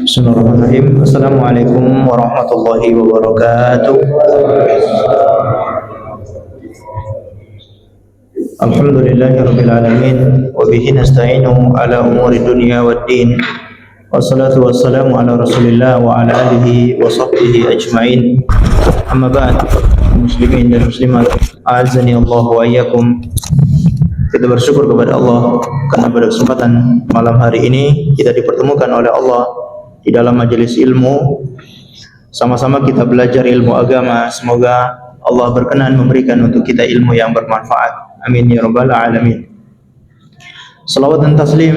Bismillahirrahmanirrahim. Assalamualaikum warahmatullahi wabarakatuh. Alhamdulillahirabbil alamin wa bihi nasta'inu ala umuri dunya waddin. Wassalatu wassalamu ala Rasulillah wa ala alihi wa sahbihi ajmain. Amma ba'd. Muslimin dan muslimat, azani Allah wa iyyakum. Kita bersyukur kepada Allah karena pada kesempatan malam hari ini kita dipertemukan oleh Allah di dalam majelis ilmu. Sama-sama kita belajar ilmu agama. Semoga Allah berkenan memberikan untuk kita ilmu yang bermanfaat. Amin ya rabbal alamin. Salawat dan taslim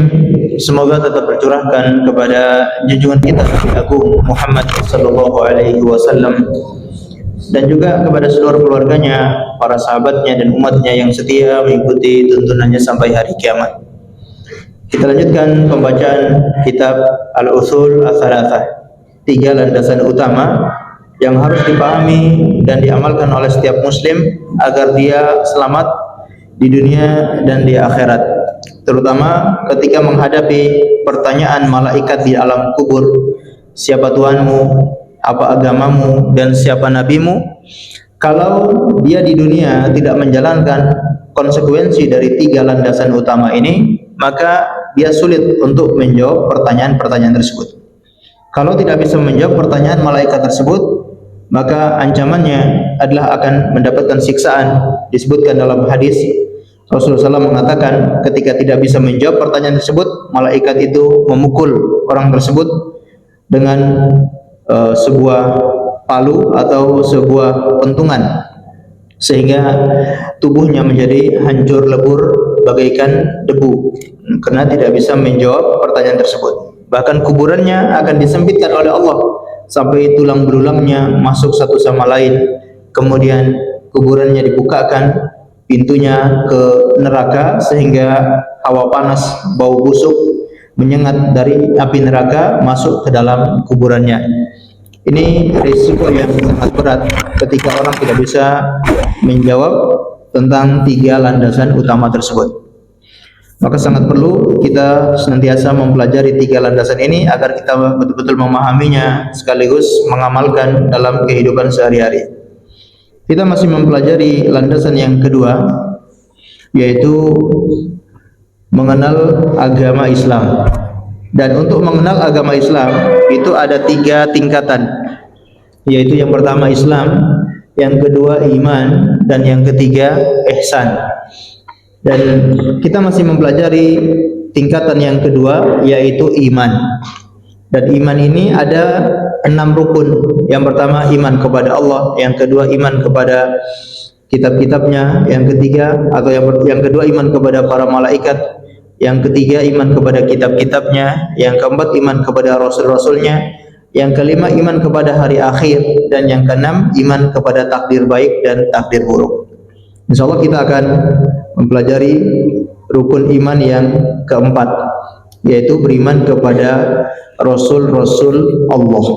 semoga tetap tercurahkan kepada junjungan kita Nabi Agung Muhammad sallallahu alaihi wasallam, dan juga kepada seluruh keluarganya, para sahabatnya dan umatnya yang setia mengikuti tuntunannya sampai hari kiamat. Kita lanjutkan pembacaan kitab Al-Usul Ats-Tsalatsah, 3 landasan utama yang harus dipahami dan diamalkan oleh setiap muslim agar dia selamat di dunia dan di akhirat, terutama ketika menghadapi pertanyaan malaikat di alam kubur. Siapa Tuhanmu? Apa agamamu? Dan siapa nabimu? Kalau dia di dunia tidak menjalankan konsekuensi dari 3 landasan utama ini, maka dia sulit untuk menjawab pertanyaan-pertanyaan tersebut. Kalau tidak bisa menjawab pertanyaan malaikat tersebut, maka ancamannya adalah akan mendapatkan siksaan. Disebutkan dalam hadis, Rasulullah SAW mengatakan ketika tidak bisa menjawab pertanyaan tersebut, malaikat itu memukul orang tersebut dengan sebuah palu atau sebuah pentungan, sehingga tubuhnya menjadi hancur lebur bagaikan debu karena tidak bisa menjawab pertanyaan tersebut. Bahkan kuburannya akan disempitkan oleh Allah sampai tulang belulangnya masuk satu sama lain. Kemudian kuburannya dibukakan pintunya ke neraka sehingga hawa panas, bau busuk menyengat dari api neraka masuk ke dalam kuburannya. Ini risiko yang sangat berat ketika orang tidak bisa menjawab tentang 3 landasan utama tersebut. Maka sangat perlu kita senantiasa mempelajari 3 landasan ini agar kita betul-betul memahaminya sekaligus mengamalkan dalam kehidupan sehari-hari. Kita masih mempelajari landasan yang kedua, yaitu mengenal agama Islam. Dan untuk mengenal agama Islam itu ada 3 tingkatan, yaitu yang pertama Islam, yang kedua iman, dan yang ketiga ihsan. Dan kita masih mempelajari tingkatan yang kedua, yaitu iman. Dan iman ini ada 6 rukun. Yang pertama iman kepada Allah, yang kedua iman kepada kitab-kitabnya, yang ketiga atau yang kedua iman kepada para malaikat, yang ketiga iman kepada kitab-kitabnya, yang keempat iman kepada rasul-rasulnya, yang kelima iman kepada hari akhir, dan yang keenam iman kepada takdir baik dan takdir buruk. Insyaallah kita akan mempelajari rukun iman yang keempat, yaitu beriman kepada rasul-rasul Allah.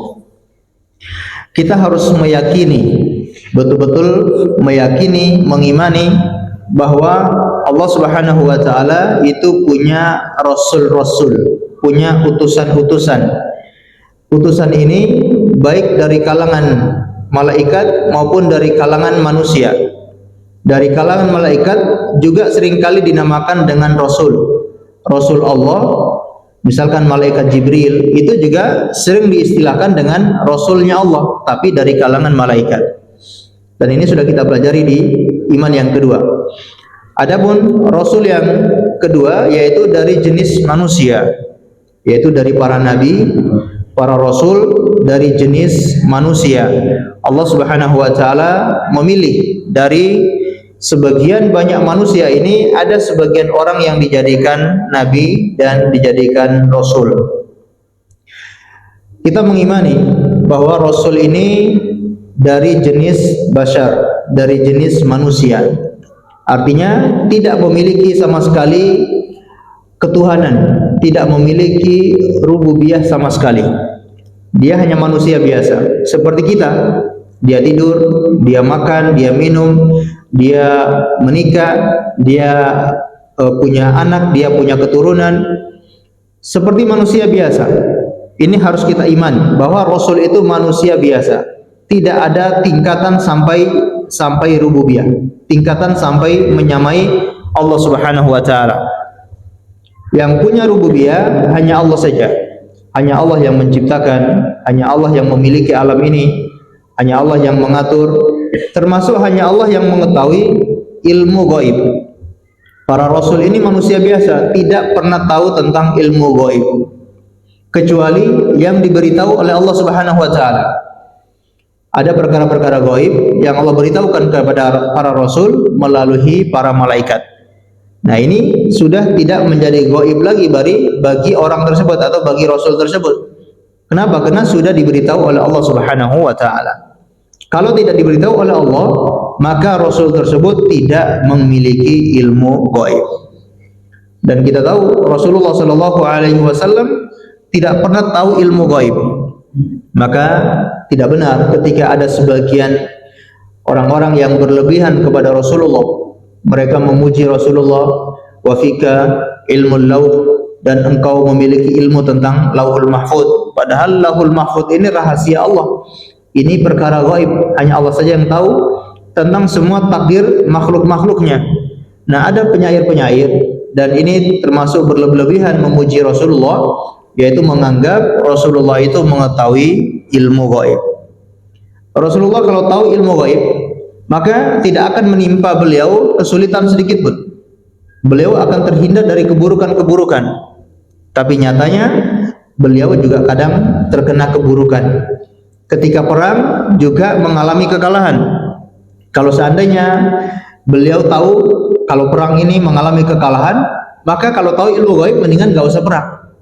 Kita harus meyakini, betul-betul meyakini, mengimani bahwa Allah Subhanahu wa taala itu punya rasul-rasul, punya utusan-utusan. Utusan ini baik dari kalangan malaikat maupun dari kalangan manusia. Dari kalangan malaikat juga seringkali dinamakan dengan rasul. Rasul Allah, misalkan malaikat Jibril, itu juga sering diistilahkan dengan rasulnya Allah, tapi dari kalangan malaikat. Dan ini sudah kita pelajari di iman yang kedua. Adapun rasul yang kedua yaitu dari jenis manusia, yaitu dari para nabi, para rasul dari jenis manusia. Allah Subhanahu wa taala memilih dari sebagian banyak manusia ini, ada sebagian orang yang dijadikan nabi dan dijadikan rasul. Kita mengimani bahwa rasul ini dari jenis bashar, dari jenis manusia. Artinya tidak memiliki sama sekali ketuhanan, tidak memiliki rububiyah sama sekali. Dia hanya manusia biasa seperti kita. Dia tidur, dia makan, dia minum, dia menikah, dia punya anak, dia punya keturunan, seperti manusia biasa. Ini harus kita imani bahwa Rasul itu manusia biasa. Tidak ada tingkatan sampai rububiyah, tingkatan sampai menyamai Allah Subhanahu wa taala. Yang punya rububiyah hanya Allah saja. Hanya Allah yang menciptakan, hanya Allah yang memiliki alam ini, hanya Allah yang mengatur, termasuk hanya Allah yang mengetahui ilmu gaib. Para rasul ini manusia biasa, tidak pernah tahu tentang ilmu gaib kecuali yang diberitahu oleh Allah Subhanahu wa taala. Ada perkara-perkara gaib yang Allah beritahukan kepada para rasul melalui para malaikat. Nah, ini sudah tidak menjadi gaib lagi bagi orang tersebut atau bagi rasul tersebut. Kenapa? Karena sudah diberitahu oleh Allah Subhanahu wa taala. Kalau tidak diberitahu oleh Allah, maka rasul tersebut tidak memiliki ilmu gaib. Dan kita tahu Rasulullah sallallahu alaihi wasallam tidak pernah tahu ilmu gaib. Maka tidak benar ketika ada sebagian orang-orang yang berlebihan kepada Rasulullah. Mereka memuji Rasulullah, wa fika ilmul lauh, dan engkau memiliki ilmu tentang lauhul mahfud. Padahal lauhul mahfud ini rahasia Allah. Ini perkara gaib, hanya Allah saja yang tahu tentang semua takdir makhluk-makhluknya. Nah, ada penyair-penyair, dan ini termasuk berlebihan memuji Rasulullah, yaitu menganggap Rasulullah itu mengetahui ilmu gaib. Rasulullah kalau tahu ilmu gaib, maka tidak akan menimpa beliau kesulitan sedikit pun. Beliau akan terhindar dari keburukan-keburukan. Tapi nyatanya beliau juga kadang terkena keburukan. Ketika perang juga mengalami kekalahan. Kalau seandainya beliau tahu kalau perang ini mengalami kekalahan, maka kalau tahu ilmu gaib mendingan gak usah perang.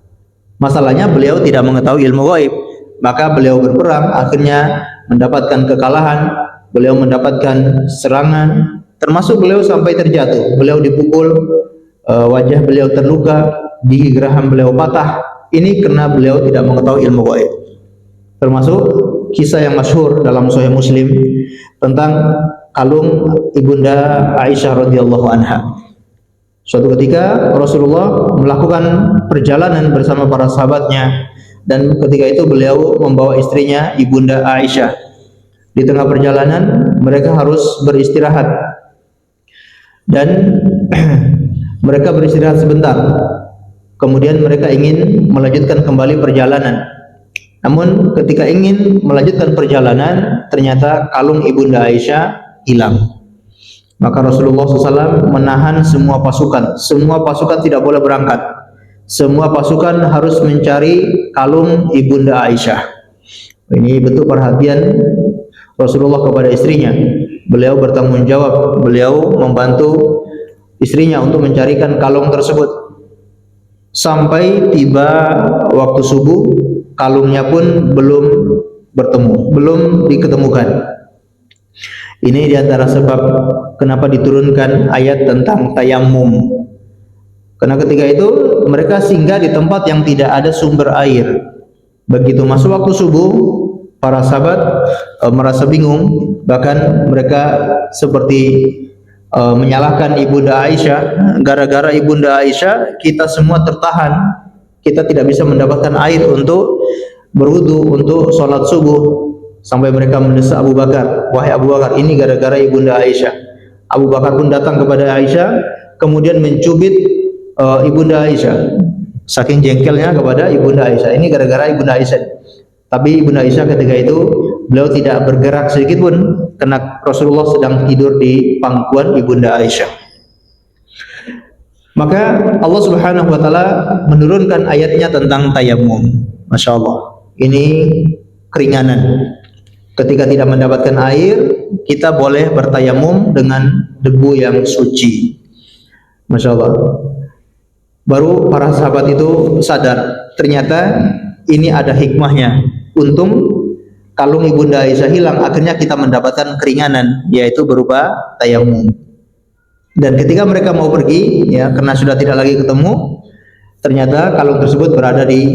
Masalahnya beliau tidak mengetahui ilmu gaib, maka beliau berperang, akhirnya mendapatkan kekalahan, beliau mendapatkan serangan, termasuk beliau sampai terjatuh, beliau dipukul, wajah beliau terluka, gigi geraham beliau patah. Ini karena beliau tidak mengetahui ilmu gaib. Termasuk kisah yang masyhur dalam Sahih Muslim tentang kalung ibunda Aisyah radhiyallahu anha. Suatu ketika Rasulullah melakukan perjalanan bersama para sahabatnya, dan ketika itu beliau membawa istrinya ibunda Aisyah. Di tengah perjalanan mereka harus beristirahat, dan mereka beristirahat sebentar. Kemudian mereka ingin melanjutkan kembali perjalanan. Namun ketika ingin melanjutkan perjalanan, ternyata kalung ibunda Aisyah hilang. Maka Rasulullah SAW menahan semua pasukan. Semua pasukan tidak boleh berangkat. Semua pasukan harus mencari kalung ibunda Aisyah. Ini bentuk perhatian Rasulullah kepada istrinya. Beliau bertanggung jawab, beliau membantu istrinya untuk mencarikan kalung tersebut. Sampai tiba waktu subuh, kalungnya pun belum bertemu, belum diketemukan. Ini diantara sebab kenapa diturunkan ayat tentang tayammum. Karena ketika itu mereka singgah di tempat yang tidak ada sumber air. Begitu masuk waktu subuh, para sahabat merasa bingung, bahkan mereka seperti menyalahkan ibunda Aisyah. Gara-gara ibunda Aisyah kita semua tertahan, kita tidak bisa mendapatkan air untuk berwudu, untuk sholat subuh. Sampai mereka mendesak Abu Bakar, wahai Abu Bakar, ini gara-gara ibunda Aisyah. Abu Bakar pun datang kepada Aisyah, kemudian mencubit ibunda Aisyah, saking jengkelnya kepada ibunda Aisyah. Ini gara-gara ibunda Aisyah. Tapi ibunda Aisyah ketika itu beliau tidak bergerak sedikit pun, karena Rasulullah sedang tidur di pangkuan ibunda Aisyah. Maka Allah Subhanahu wa taala menurunkan ayatnya tentang tayammum. Masya Allah, ini keringanan. Ketika tidak mendapatkan air, kita boleh bertayamum dengan debu yang suci. Masya Allah. Baru para sahabat itu sadar, ternyata ini ada hikmahnya. Untung kalung ibunda Aisyah hilang, akhirnya kita mendapatkan keringanan, yaitu berupa tayamum. Dan ketika mereka mau pergi, ya, karena sudah tidak lagi ketemu, ternyata kalung tersebut berada di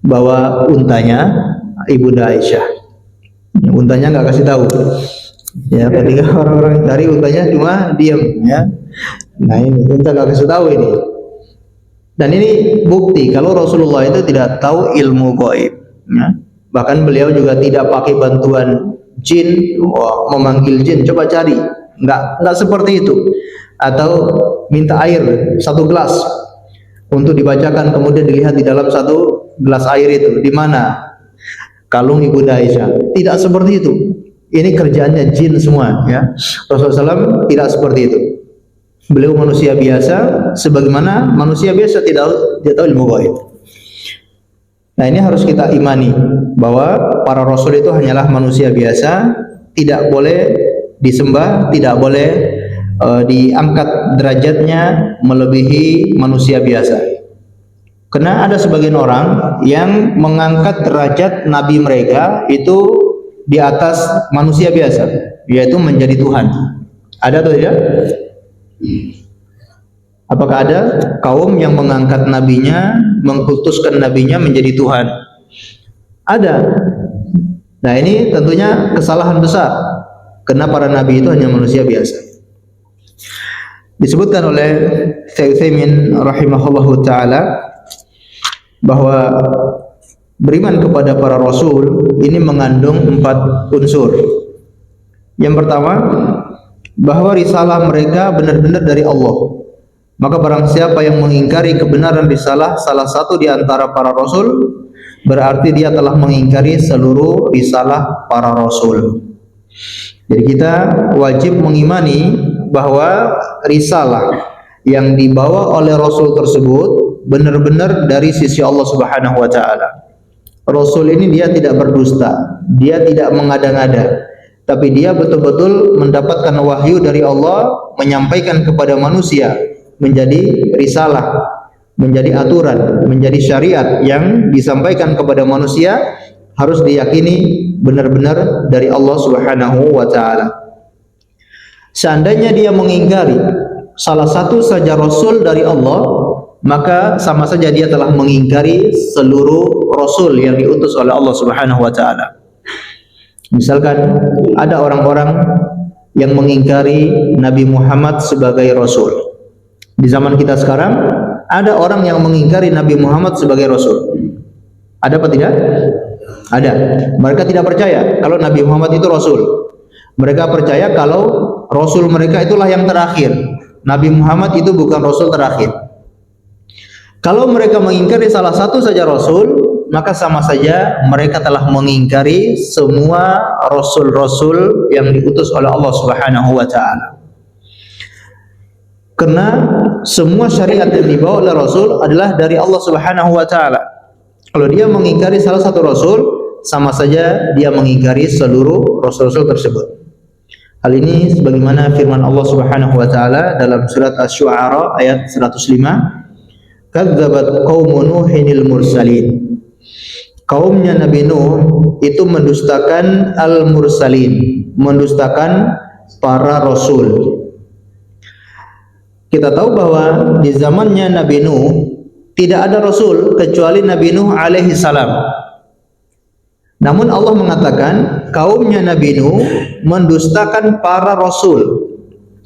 bawah untanya ibunda Aisyah. Untanya nggak kasih tahu. Ya, ketika orang-orang cari, untanya cuma diam. Ya, nah ini unta nggak kasih tahu ini. Dan ini bukti kalau Rasulullah itu tidak tahu ilmu gaib, ya. Bahkan beliau juga tidak pakai bantuan jin, memanggil jin, coba cari, enggak seperti itu. Atau minta air 1 gelas untuk dibacakan, kemudian dilihat di dalam 1 gelas air itu di mana kalung Ibunda Aisyah. Tidak seperti itu. Ini kerjaannya jin semua, ya. Rasulullah SAW tidak seperti itu. Beliau manusia biasa, sebagaimana manusia biasa tidak tahu ilmu gaib. Nah, ini harus kita imani bahwa para rasul itu hanyalah manusia biasa, tidak boleh disembah, tidak boleh diangkat derajatnya melebihi manusia biasa. Karena ada sebagian orang yang mengangkat derajat nabi mereka itu di atas manusia biasa, yaitu menjadi Tuhan. Ada atau tidak? Apakah ada kaum yang mengangkat nabinya, mengkultuskan nabinya menjadi Tuhan? Ada. Nah, ini tentunya kesalahan besar, karena para nabi itu hanya manusia biasa. Disebutkan oleh Syekh Utsaimin rahimahullahu taala bahwa beriman kepada para rasul ini mengandung 4 unsur. Yang pertama, bahwa risalah mereka benar-benar dari Allah. Maka barang siapa yang mengingkari kebenaran risalah salah satu di antara para rasul, berarti dia telah mengingkari seluruh risalah para rasul. Jadi kita wajib mengimani bahwa risalah yang dibawa oleh rasul tersebut benar-benar dari sisi Allah Subhanahu wa taala. Rasul ini dia tidak berdusta, dia tidak mengada-ngada, tapi dia betul-betul mendapatkan wahyu dari Allah, menyampaikan kepada manusia, menjadi risalah, menjadi aturan, menjadi syariat yang disampaikan kepada manusia, harus diyakini benar-benar dari Allah Subhanahu wa taala. Seandainya dia mengingkari salah satu saja rasul dari Allah, maka sama saja dia telah mengingkari seluruh rasul yang diutus oleh Allah Subhanahu wa taala. Misalkan ada orang-orang yang mengingkari Nabi Muhammad sebagai rasul. Di zaman kita sekarang ada orang yang mengingkari Nabi Muhammad sebagai rasul. Ada apa tidak? Ada. Mereka tidak percaya kalau Nabi Muhammad itu rasul. Mereka percaya kalau rasul mereka itulah yang terakhir. Nabi Muhammad itu bukan rasul terakhir. Kalau mereka mengingkari salah satu saja rasul, maka sama saja mereka telah mengingkari semua rasul-rasul yang diutus oleh Allah Subhanahu wa taala. Karena semua syariat yang dibawa oleh rasul adalah dari Allah Subhanahu wa taala. Kalau dia mengingkari salah satu rasul, sama saja dia mengingkari seluruh rasul-rasul tersebut. Hal ini sebagaimana firman Allah Subhanahu wa taala dalam surat Asy-Syu'ara ayat 105, kadzabat qaumun nuhinil mursalin. Kaumnya Nabi Nuh itu mendustakan al-mursalin, mendustakan para rasul. Kita tahu bahwa di zamannya Nabi Nuh tidak ada rasul kecuali Nabi Nuh alaihi salam. Namun Allah mengatakan kaumnya Nabi Nuh mendustakan para rasul.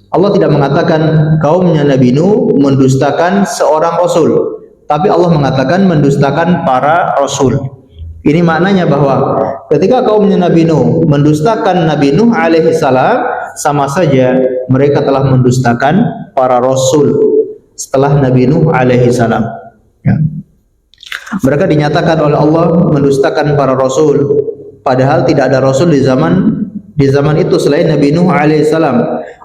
Allah tidak mengatakan kaumnya Nabi Nuh mendustakan seorang rasul, tapi Allah mengatakan mendustakan para rasul. Ini maknanya bahwa ketika kaumnya Nabi Nuh mendustakan Nabi Nuh alaihi salam, sama saja mereka telah mendustakan para rasul setelah Nabi Nuh alaihi salam. Ya. Mereka dinyatakan oleh Allah mendustakan para rasul, padahal tidak ada rasul di zaman itu selain Nabi Nuh alaihi salam.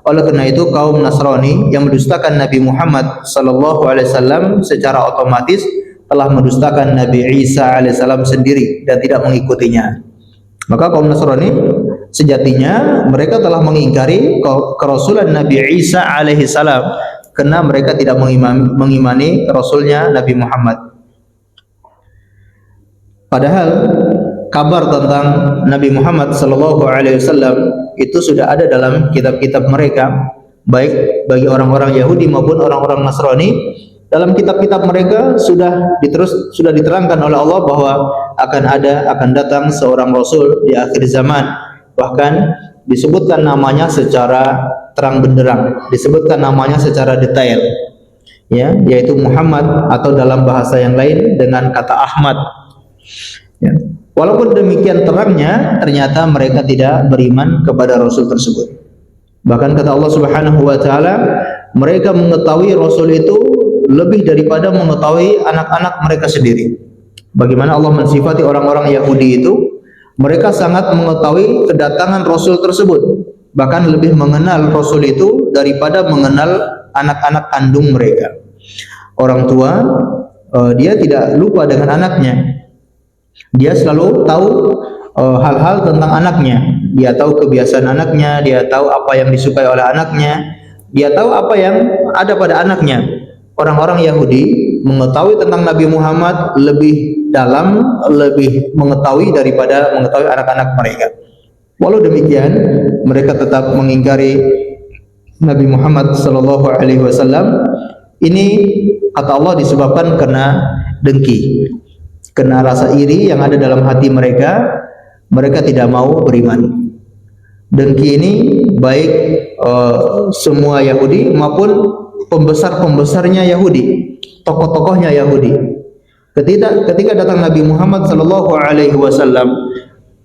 Oleh karena itu kaum Nasrani yang mendustakan Nabi Muhammad sallallahu alaihi wasallam secara otomatis telah mendustakan Nabi Isa alaihissalam sendiri dan tidak mengikutinya. Maka kaum Nasrani sejatinya mereka telah mengingkari kerasulan Nabi Isa alaihissalam karena mereka tidak mengimani rasulnya Nabi Muhammad. Padahal kabar tentang Nabi Muhammad sallallahu alaihi wasallam itu sudah ada dalam kitab-kitab mereka, baik bagi orang-orang Yahudi maupun orang-orang Nasrani. Dalam kitab-kitab mereka sudah diterangkan oleh Allah bahwa akan datang seorang rasul di akhir zaman. Bahkan disebutkan namanya secara terang benderang, disebutkan namanya secara detail. ya, yaitu Muhammad, atau dalam bahasa yang lain dengan kata Ahmad. Ya. Walaupun demikian terangnya, ternyata mereka tidak beriman kepada Rasul tersebut. Bahkan kata Allah Subhanahu wa taala, mereka mengetahui Rasul itu lebih daripada mengetahui anak-anak mereka sendiri. Bagaimana Allah mensifati orang-orang Yahudi itu, mereka sangat mengetahui kedatangan Rasul tersebut, bahkan lebih mengenal Rasul itu daripada mengenal anak-anak kandung mereka. Orang tua, dia tidak lupa dengan anaknya. Dia selalu tahu hal-hal tentang anaknya. Dia tahu kebiasaan anaknya, dia tahu apa yang disukai oleh anaknya, dia tahu apa yang ada pada anaknya. Orang-orang Yahudi mengetahui tentang Nabi Muhammad lebih dalam, lebih mengetahui daripada mengetahui anak-anak mereka. Walau demikian, mereka tetap mengingkari Nabi Muhammad sallallahu alaihi wasallam. Ini kata Allah disebabkan karena dengki, karena rasa iri yang ada dalam hati mereka. Mereka tidak mau beriman. Dengki ini baik semua Yahudi maupun pembesar-pembesarnya Yahudi, tokoh-tokohnya Yahudi. Ketika datang Nabi Muhammad sallallahu alaihi wasallam,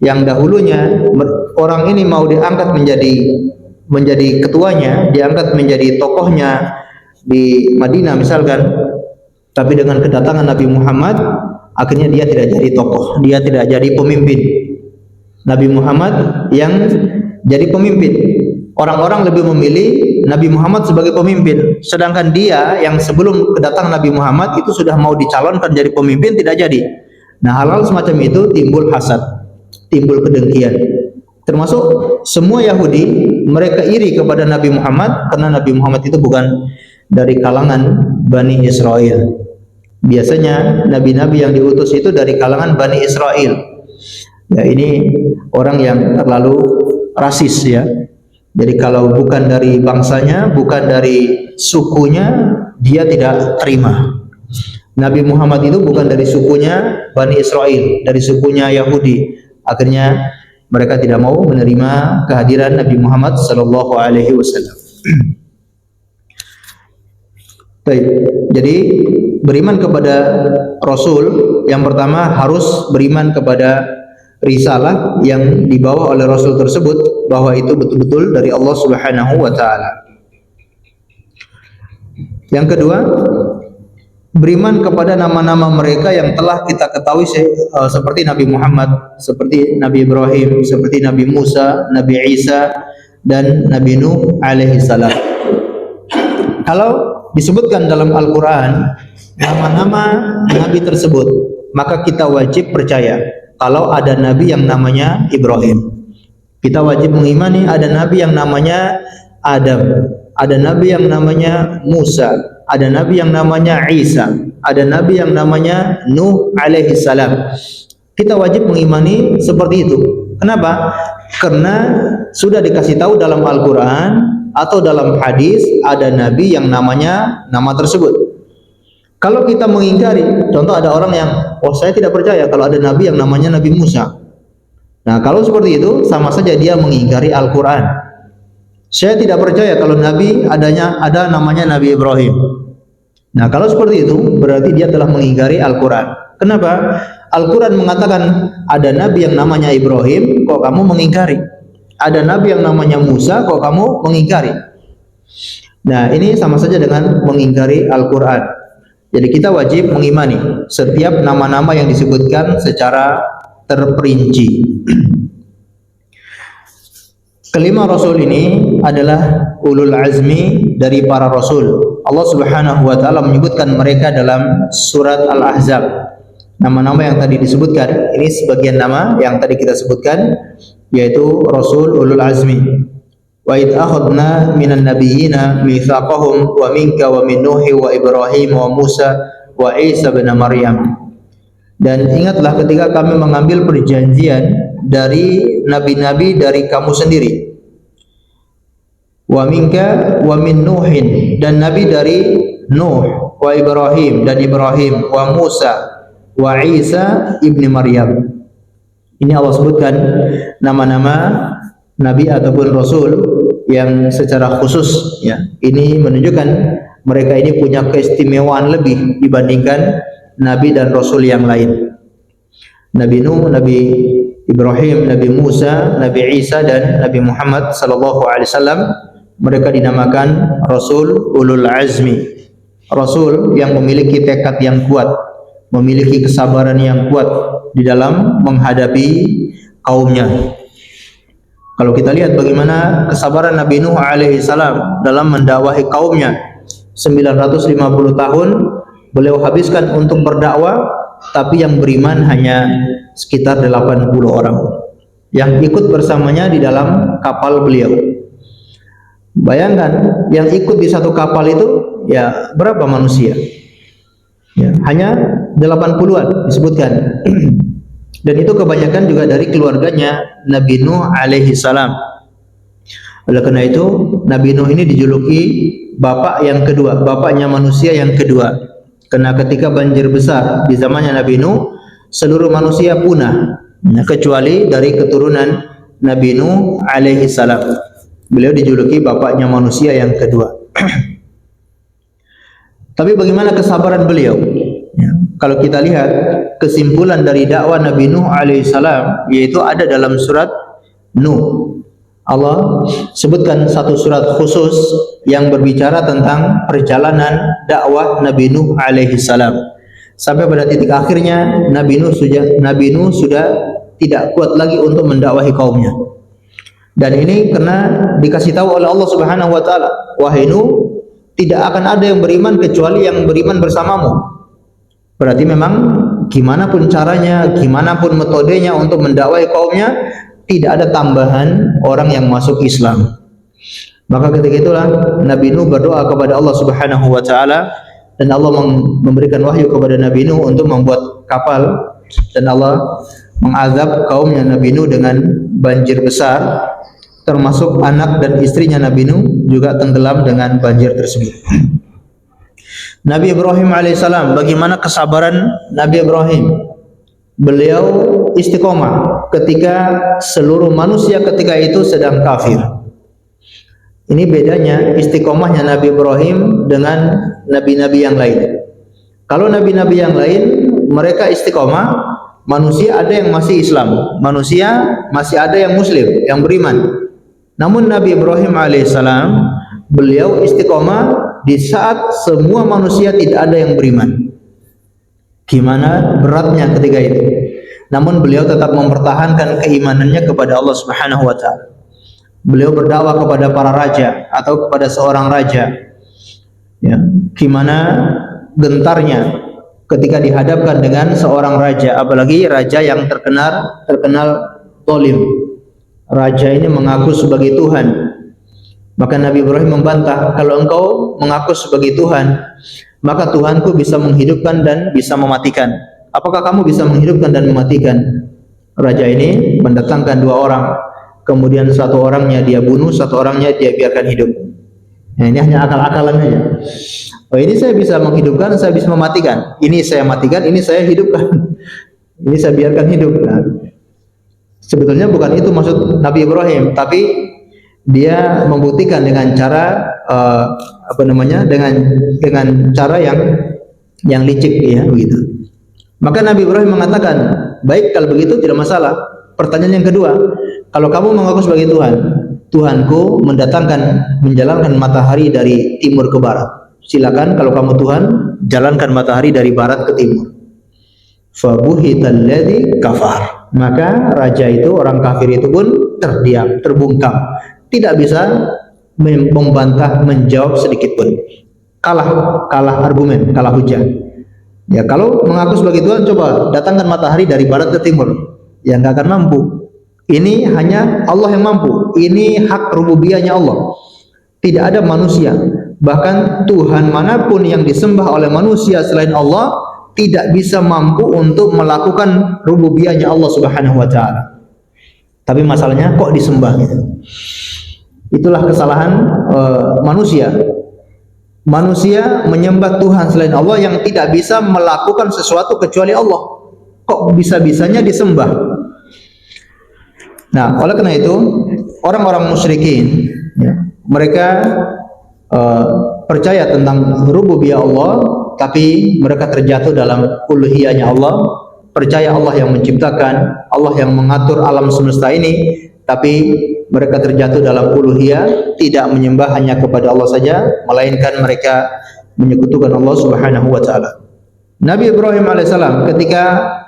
yang dahulunya orang ini mau diangkat menjadi ketuanya, diangkat menjadi tokohnya di Madinah misalkan, tapi dengan kedatangan Nabi Muhammad, akhirnya dia tidak jadi tokoh, dia tidak jadi pemimpin. Nabi Muhammad yang jadi pemimpin. Orang-orang lebih memilih Nabi Muhammad sebagai pemimpin, sedangkan dia yang sebelum kedatangan Nabi Muhammad itu sudah mau dicalonkan jadi pemimpin, tidak jadi. Nah, hal-hal semacam itu timbul hasad, timbul kedengkian. Termasuk semua Yahudi, mereka iri kepada Nabi Muhammad karena Nabi Muhammad itu bukan dari kalangan Bani Israel. Biasanya nabi-nabi yang diutus itu dari kalangan Bani Israel. Ya, ini orang yang terlalu rasis ya. Jadi kalau bukan dari bangsanya, bukan dari sukunya, dia tidak terima. Nabi Muhammad itu bukan dari sukunya Bani Israel, dari sukunya Yahudi. Akhirnya mereka tidak mau menerima kehadiran Nabi Muhammad sallallahu alaihi wasallam. Jadi beriman kepada Rasul, yang pertama harus beriman kepada risalah yang dibawa oleh Rasul tersebut, bahwa itu betul-betul dari Allah Subhanahu wa taala. Yang kedua, beriman kepada nama-nama mereka yang telah kita ketahui, seperti Nabi Muhammad, seperti Nabi Ibrahim, seperti Nabi Musa, Nabi Isa, dan Nabi Nuh alaihi salam. Kalau disebutkan dalam Al-Quran nama-nama Nabi tersebut, maka kita wajib percaya kalau ada Nabi yang namanya Ibrahim. Kita wajib mengimani ada Nabi yang namanya Adam, ada Nabi yang namanya Musa, ada Nabi yang namanya Isa, ada Nabi yang namanya Nuh alaihi salam. Kita wajib mengimani seperti itu. Kenapa? Karena sudah dikasih tahu dalam Al-Quran atau dalam hadis ada Nabi yang namanya nama tersebut. Kalau kita mengingkari, contoh ada orang yang, saya tidak percaya kalau ada Nabi yang namanya Nabi Musa. Nah, kalau seperti itu sama saja dia mengingkari Al-Quran. Saya tidak percaya kalau Nabi ada namanya Nabi Ibrahim. Nah, kalau seperti itu berarti dia telah mengingkari Al-Quran. Kenapa? Al-Quran mengatakan ada Nabi yang namanya Ibrahim, kok kamu mengingkari? Ada Nabi yang namanya Musa, kok kamu mengingkari? Nah, ini sama saja dengan mengingkari Al-Quran. Jadi kita wajib mengimani setiap nama-nama yang disebutkan secara terperinci. Kelima Rasul ini adalah ulul azmi dari para Rasul. Allah Subhanahu wa ta'ala menyebutkan mereka dalam surat Al-Ahzab. Nama-nama yang tadi disebutkan, ini sebagian nama yang tadi kita sebutkan, yaitu Rasul ulul azmi. Wa id akhadna minan nabiyyina mitsaqahum wa minka wa min Nuhi wa Ibrahim wa Musa wa Isa bin Maryam. Dan ingatlah ketika kami mengambil perjanjian dari nabi-nabi dari kamu sendiri. Wa minka wa min Nuhin, dan nabi dari Nuh, wa Ibrahim, dan Ibrahim, wa Musa, wa Isa ibni Maryam. Ini Allah sebutkan nama-nama nabi ataupun rasul yang secara khusus ya. Ini menunjukkan mereka ini punya keistimewaan lebih dibandingkan nabi dan rasul yang lain. Nabi Nuh, Nabi Ibrahim, Nabi Musa, Nabi Isa dan Nabi Muhammad sallallahu alaihi wasallam mereka dinamakan Rasul Ulul Azmi. Rasul yang memiliki tekad yang kuat, memiliki kesabaran yang kuat di dalam menghadapi kaumnya. Kalau kita lihat bagaimana kesabaran Nabi Nuh alaihi salam dalam mendakwahi kaumnya, 950 tahun beliau habiskan untuk berdakwah, tapi yang beriman hanya sekitar 80 orang yang ikut bersamanya di dalam kapal beliau. Bayangkan yang ikut di satu kapal itu ya berapa manusia? Ya, hanya 80-an disebutkan. Dan itu kebanyakan juga dari keluarganya Nabi Nuh alaihi salam. Oleh karena itu Nabi Nuh ini dijuluki bapak yang kedua, bapaknya manusia yang kedua. Karena ketika banjir besar di zamannya Nabi Nuh, seluruh manusia punah, kecuali dari keturunan Nabi Nuh alaihi salam. Beliau dijuluki bapaknya manusia yang kedua. Tapi bagaimana kesabaran beliau? Ya, kalau kita lihat kesimpulan dari dakwah Nabi Nuh alaihi salam, yaitu ada dalam surat Nuh. Allah sebutkan satu surat khusus yang berbicara tentang perjalanan dakwah Nabi Nuh alaihi salam. Sampai pada titik akhirnya Nabi Nuh sudah tidak kuat lagi untuk mendakwahi kaumnya. Dan ini karena dikasih tahu oleh Allah Subhanahu wa taala, wahai Nuh, tidak akan ada yang beriman kecuali yang beriman bersamamu. Berarti memang gimana pun caranya, gimana pun metodenya untuk mendakwahi kaumnya, tidak ada tambahan orang yang masuk Islam. Maka ketika itulah Nabi Nuh berdoa kepada Allah Subhanahu wa taala, dan Allah memberikan wahyu kepada Nabi Nuh untuk membuat kapal, dan Allah mengazab kaumnya Nabi Nuh dengan banjir besar, termasuk anak dan istrinya Nabi Nuh juga tenggelam dengan banjir tersebut. Nabi Ibrahim alaihissalam, bagaimana kesabaran Nabi Ibrahim? Beliau istiqomah ketika seluruh manusia ketika itu sedang kafir. Ini bedanya istiqomahnya Nabi Ibrahim dengan nabi-nabi yang lain. Kalau nabi-nabi yang lain mereka istiqomah, manusia ada yang masih Islam, manusia masih ada yang Muslim, yang beriman. Namun Nabi Ibrahim alaihissalam, beliau istiqomah di saat semua manusia tidak ada yang beriman. Gimana beratnya ketika itu. Namun beliau tetap mempertahankan keimanannya kepada Allah Subhanahu wa taala. Beliau berdakwah kepada para raja atau kepada seorang raja. Ya, gimana gentarnya ketika dihadapkan dengan seorang raja, apalagi raja yang terkenal zalim. Raja ini mengaku sebagai Tuhan. Maka Nabi Ibrahim membantah, kalau engkau mengaku sebagai Tuhan, maka Tuhanku bisa menghidupkan dan bisa mematikan. Apakah kamu bisa menghidupkan dan mematikan? Raja ini mendatangkan dua orang, kemudian satu orangnya dia bunuh, satu orangnya dia biarkan hidup. Nah, ini hanya akal-akalan saja. Oh, ini saya bisa menghidupkan, saya bisa mematikan. Ini saya matikan, ini saya hidupkan. Ini saya biarkan hidup. Nah, sebetulnya bukan itu maksud Nabi Ibrahim, tapi dia membuktikan dengan cara dengan cara yang licik, ya, begitu. Maka Nabi Ibrahim mengatakan, baik kalau begitu tidak masalah. Pertanyaan yang kedua, kalau kamu mengaku sebagai Tuhan, Tuhanku menjalankan matahari dari timur ke barat. Silakan kalau kamu Tuhan, jalankan matahari dari barat ke timur. Fabuhital ladzi kafar. Maka raja itu, orang kafir itu pun terdiam, terbungkam, tidak bisa membantah, menjawab sedikit pun. Kalah argumen, kalah hujah. Ya, kalau mengaku sebagai Tuhan, coba datangkan matahari dari barat ke timur. Ya, nggak akan mampu. Ini hanya Allah yang mampu. Ini hak rububiyahnya Allah. Tidak ada manusia. Bahkan Tuhan manapun yang disembah oleh manusia selain Allah tidak bisa mampu untuk melakukan rububiyahnya Allah Subhanahu wa taala. Tapi masalahnya kok disembah gitu. Itulah kesalahan manusia. Manusia menyembah Tuhan selain Allah yang tidak bisa melakukan sesuatu kecuali Allah. Kok bisa-bisanya disembah? Nah, oleh karena itu orang-orang musyrikin, ya, mereka percaya tentang rububiyah Allah, tapi mereka terjatuh dalam uluhiyahnya Allah, percaya Allah yang menciptakan, Allah yang mengatur alam semesta ini, tapi mereka terjatuh dalam uluhiyah, tidak menyembah hanya kepada Allah saja, melainkan mereka menyekutukan Allah Subhanahu wa taala. Nabi Ibrahim alaihissalam ketika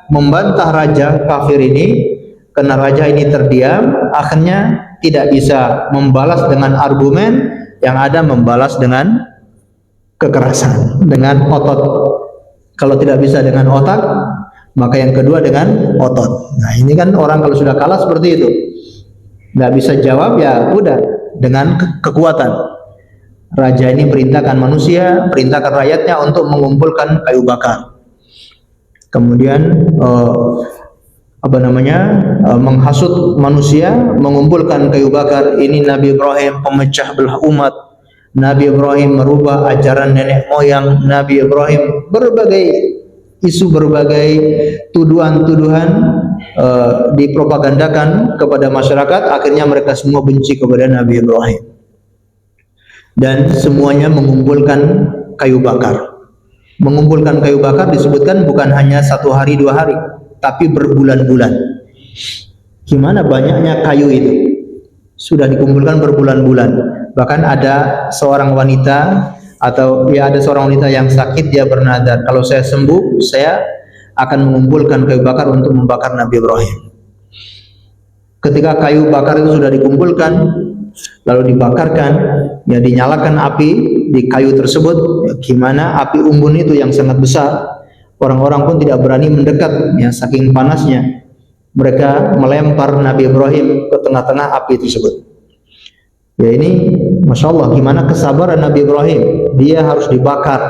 membantah raja kafir ini, karena raja ini terdiam, akhirnya tidak bisa membalas dengan argumen, yang ada membalas dengan kekerasan, dengan otot. Kalau tidak bisa dengan otak, maka yang kedua dengan otot. Nah, ini kan orang kalau sudah kalah seperti itu, nggak bisa jawab, ya udah dengan kekuatan. Raja ini perintahkan manusia, perintahkan rakyatnya untuk mengumpulkan kayu bakar. Kemudian menghasut manusia, mengumpulkan kayu bakar. Ini Nabi Ibrahim pemecah belah umat. Nabi Ibrahim merubah ajaran nenek moyang. Nabi Ibrahim berbagai isu, berbagai tuduhan-tuduhan dipropagandakan kepada masyarakat. Akhirnya mereka semua benci kepada Nabi Ibrahim, dan semuanya mengumpulkan kayu bakar. Mengumpulkan kayu bakar disebutkan bukan hanya 1 hari 2 hari, tapi berbulan-bulan. Gimana banyaknya kayu itu? Sudah dikumpulkan berbulan-bulan. Bahkan ada seorang wanita, atau ada seorang wanita yang sakit, dia bernadar, kalau saya sembuh, saya akan mengumpulkan kayu bakar untuk membakar Nabi Ibrahim. Ketika kayu bakar itu sudah dikumpulkan, lalu dibakarkan, ya dinyalakan api di kayu tersebut. Gimana api unggun itu yang sangat besar, orang-orang pun tidak berani mendekat, ya saking panasnya. Mereka melempar Nabi Ibrahim ke tengah-tengah api tersebut. Ya ini Masya Allah, gimana kesabaran Nabi Ibrahim, dia harus dibakar.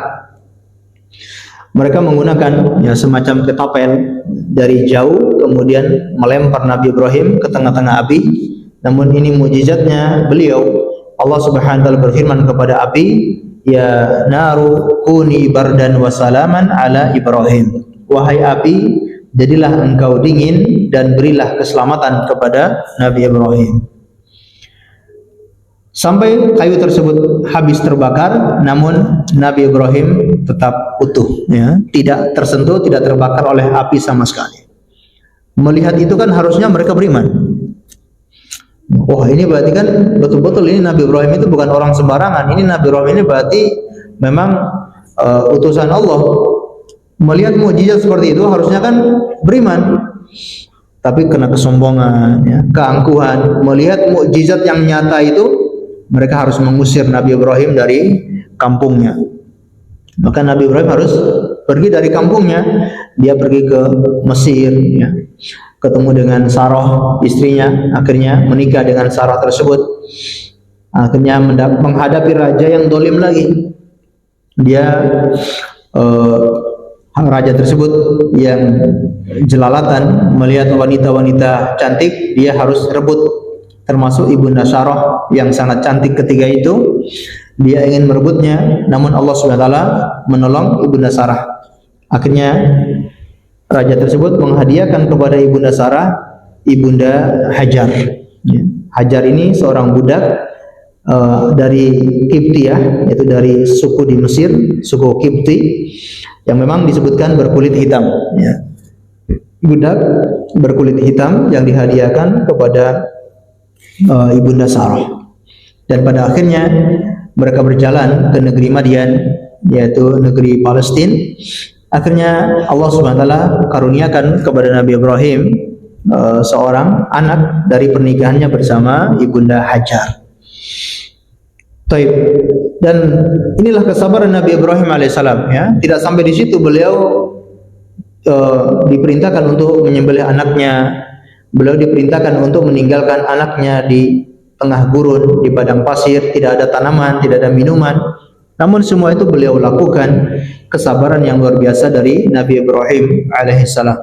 Mereka menggunakan semacam ketapel dari jauh, kemudian melempar Nabi Ibrahim ke tengah-tengah api. Namun ini mukjizatnya beliau. Allah Subhanahu wa taala berfirman kepada api, ya naru kuni bardan wa salaman ala Ibrahim. Wahai api, jadilah engkau dingin dan berilah keselamatan kepada Nabi Ibrahim. Sampai kayu tersebut habis terbakar, namun Nabi Ibrahim tetap utuh, ya, tidak tersentuh, tidak terbakar oleh api sama sekali. Melihat itu kan harusnya mereka beriman. Oh, ini berarti kan betul-betul ini Nabi Ibrahim itu bukan orang sembarangan. Ini Nabi Ibrahim ini berarti memang utusan Allah. Melihat mukjizat seperti itu harusnya kan beriman. Tapi kena kesombongan, ya, keangkuhan. Melihat mukjizat yang nyata itu, mereka harus mengusir Nabi Ibrahim dari kampungnya. Maka Nabi Ibrahim harus pergi dari kampungnya. Dia pergi ke Mesir, ya, ketemu dengan Sarah istrinya, akhirnya menikah dengan Sarah tersebut. Akhirnya menghadapi raja yang dolim lagi. Dia raja tersebut yang jelalatan, melihat wanita-wanita cantik, dia harus rebut, termasuk Ibunda Sarah yang sangat cantik ketika itu. Dia ingin merebutnya, namun Allah SWT menolong Ibunda Sarah. Akhirnya raja tersebut menghadiahkan kepada Ibunda Sarah Ibunda Hajar. Hajar ini seorang budak dari Kiptiyah, yaitu dari suku di Mesir, suku Kipti, yang memang disebutkan berkulit hitam, ya. Budak berkulit hitam yang dihadiahkan kepada Ibunda Sarah. Dan pada akhirnya mereka berjalan ke negeri Madian, yaitu negeri Palestina. Akhirnya Allah SWT karuniakan kepada Nabi Ibrahim seorang anak dari pernikahannya bersama Ibunda Hajar. Taib. Dan inilah kesabaran Nabi Ibrahim alaihissalam, ya. Tidak sampai di situ, beliau diperintahkan untuk menyembelih anaknya. Beliau diperintahkan untuk meninggalkan anaknya di tengah gurun, di padang pasir, tidak ada tanaman, tidak ada minuman. Namun semua itu beliau lakukan. Kesabaran yang luar biasa dari Nabi Ibrahim alaihissalam.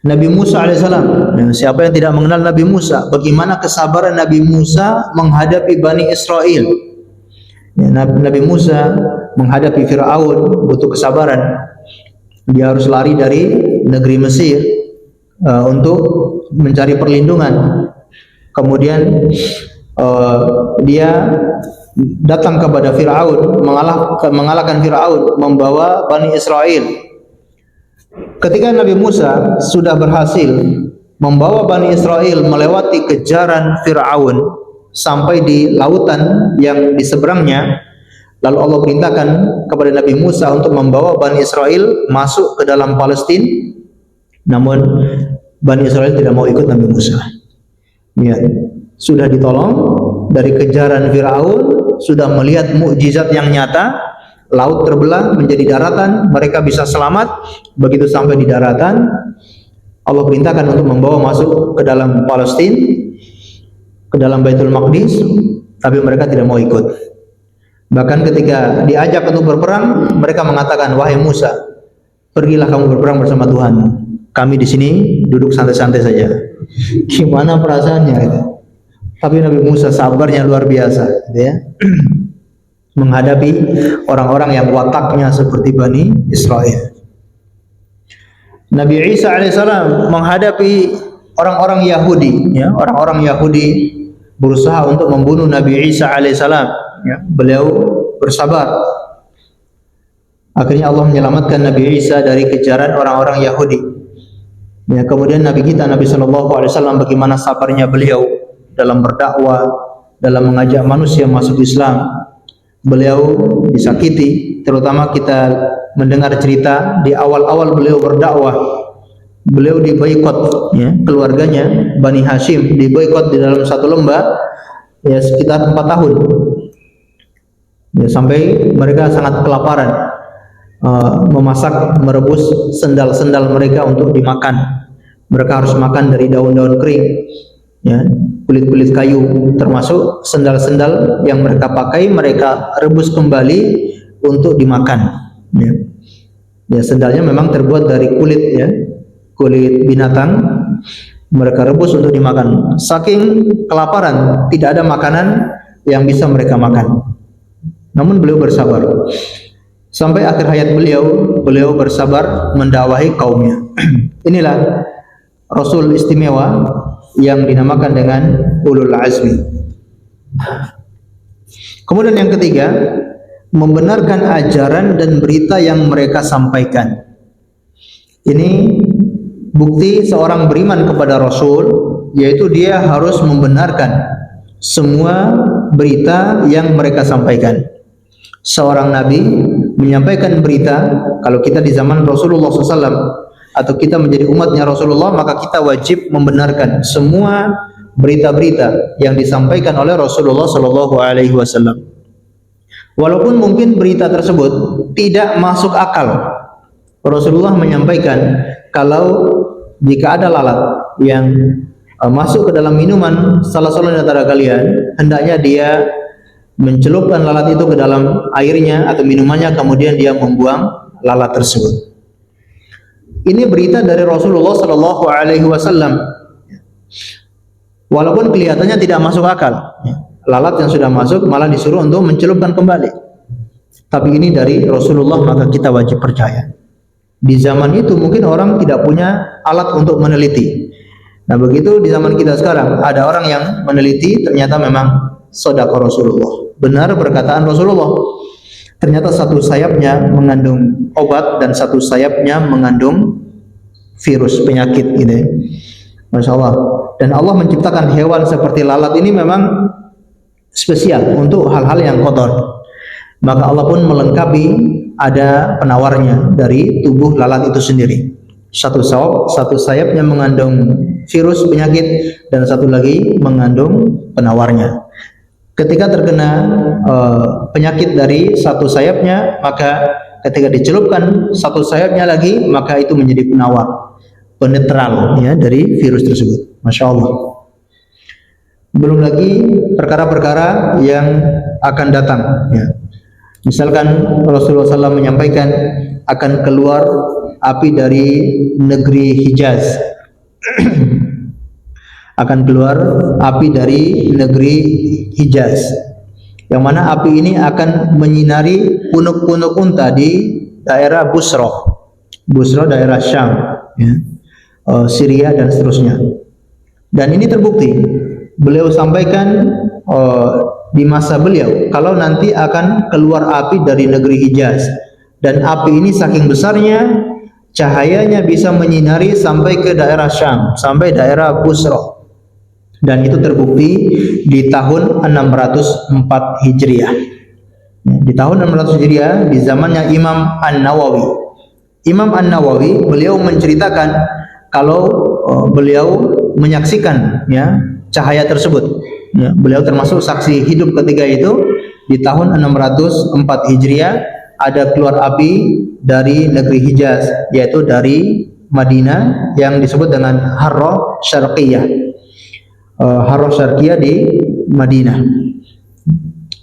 Nabi Musa alaihissalam, nah, siapa yang tidak mengenal Nabi Musa? Bagaimana kesabaran Nabi Musa menghadapi Bani Israel? Ya, Nabi Musa menghadapi Fir'aun butuh kesabaran. Dia harus lari dari negeri Mesir untuk mencari perlindungan. Kemudian dia datang kepada Fir'aun, mengalahkan Fir'aun, membawa Bani Israel. Ketika Nabi Musa sudah berhasil membawa Bani Israel melewati kejaran Fir'aun sampai di lautan yang di seberangnya, lalu Allah perintahkan kepada Nabi Musa untuk membawa Bani Israel masuk ke dalam Palestina. Namun Bani Israel tidak mau ikut Nabi Musa. Ya, sudah ditolong dari kejaran Fir'aun, sudah melihat mukjizat yang nyata, laut terbelah menjadi daratan, mereka bisa selamat. Begitu sampai di daratan, Allah perintahkan untuk membawa masuk ke dalam Palestina, ke dalam Baitul Maqdis, tapi mereka tidak mau ikut. Bahkan ketika diajak untuk berperang, mereka mengatakan, "Wahai Musa, pergilah kamu berperang bersama Tuhan. Kami di sini duduk santai-santai saja." Gimana perasaannya gitu? Tapi Nabi Musa sabarnya luar biasa, gitu ya. Menghadapi orang-orang yang wataknya seperti Bani Israel. Nabi Isa alaihissalam menghadapi orang-orang Yahudi, ya, orang-orang Yahudi berusaha untuk membunuh Nabi Isa alaihissalam, ya. Beliau bersabar. Akhirnya Allah menyelamatkan Nabi Isa dari kejaran orang-orang Yahudi. Ya, kemudian Nabi kita Nabi Shallallahu Alaihi Wasallam, bagaimana sabarnya beliau dalam berdakwah, dalam mengajak manusia masuk Islam. Beliau disakiti, terutama kita mendengar cerita di awal-awal beliau berdakwah, beliau diboikot, ya, keluarganya Bani Hashim diboikot di dalam satu lembah, ya, sekitar 4 tahun, ya, sampai mereka sangat kelaparan, memasak, merebus sendal-sendal mereka untuk dimakan. Mereka harus makan dari daun-daun kering, ya, kulit-kulit kayu, termasuk sendal-sendal yang mereka pakai mereka rebus kembali untuk dimakan. Ya, ya, sendalnya memang terbuat dari kulit, ya, kulit binatang, mereka rebus untuk dimakan. Saking kelaparan, tidak ada makanan yang bisa mereka makan. Namun beliau bersabar sampai akhir hayat beliau bersabar mendakwahi kaumnya. Inilah Rasul istimewa yang dinamakan dengan ulul azmi. Kemudian yang ketiga, membenarkan ajaran dan berita yang mereka sampaikan. Ini bukti seorang beriman kepada Rasul, yaitu dia harus membenarkan semua berita yang mereka sampaikan. Seorang nabi menyampaikan berita, kalau kita di zaman Rasulullah SAW atau kita menjadi umatnya Rasulullah, maka kita wajib membenarkan semua berita-berita yang disampaikan oleh Rasulullah SAW. Walaupun mungkin berita tersebut tidak masuk akal, Rasulullah menyampaikan kalau jika ada lalat yang masuk ke dalam minuman salah seorang di antara kalian, hendaknya dia mencelupkan lalat itu ke dalam airnya atau minumannya, kemudian dia membuang lalat tersebut. Ini berita dari Rasulullah Sallallahu Alaihi Wasallam. Walaupun kelihatannya tidak masuk akal, lalat yang sudah masuk malah disuruh untuk mencelupkan kembali. Tapi ini dari Rasulullah, maka kita wajib percaya. Di zaman itu mungkin orang tidak punya alat untuk meneliti. Nah, begitu di zaman kita sekarang ada orang yang meneliti, ternyata memang shadaqah Rasulullah, benar perkataan Rasulullah. Ternyata satu sayapnya mengandung obat dan satu sayapnya mengandung virus penyakit, gitu ya. Masya Allah. Dan Allah menciptakan hewan seperti lalat ini memang spesial untuk hal-hal yang kotor. Maka Allah pun melengkapi, ada penawarnya dari tubuh lalat itu sendiri. Satu sayapnya mengandung virus penyakit dan satu lagi mengandung penawarnya. Ketika terkena penyakit dari satu sayapnya, maka ketika dicelupkan satu sayapnya lagi, maka itu menjadi penawar, penetral, ya, dari virus tersebut. Masya Allah. Belum lagi perkara-perkara yang akan datang, ya. Misalkan Rasulullah SAW menyampaikan akan keluar api dari negeri Hijaz. Akan keluar api dari negeri Hijaz, yang mana api ini akan menyinari punuk-punuk unta di daerah Busra, daerah Syam, ya, Syria dan seterusnya. Dan ini terbukti. Beliau sampaikan di masa beliau kalau nanti akan keluar api dari negeri Hijaz, dan api ini saking besarnya cahayanya bisa menyinari sampai ke daerah Syam, sampai daerah Busra. Dan itu terbukti di tahun 604 Hijriah. Di tahun 600 Hijriah, di zamannya Imam An-Nawawi. Imam An-Nawawi beliau menceritakan kalau beliau menyaksikan ya cahaya tersebut. Ya, beliau termasuk saksi hidup ketika itu. Di tahun 604 Hijriah ada keluar api dari negeri Hijaz, yaitu dari Madinah yang disebut dengan Harrah Syarqiyah. Harrah Syarqiyah di Madinah.